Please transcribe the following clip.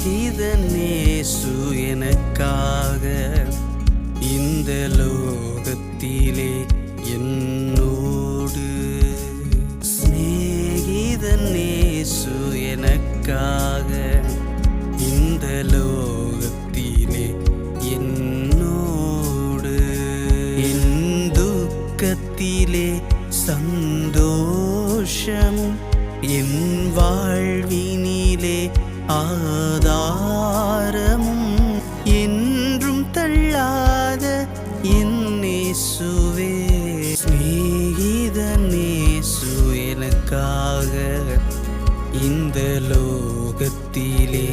நேசு எனக்காக இந்த லோகத்திலே என்னோடு. சிநேகிதன் நேசு எனக்காக இந்த லோகத்திலே என்னோடு. என் துக்கத்திலே சந்தோஷமும் என் வாழ்வினிலே ஆதாரமும் என்றும் தள்ளாத என் இயேசுவே. சிநேகிதன் இயேசு எனக்காக இந்த லோகத்திலே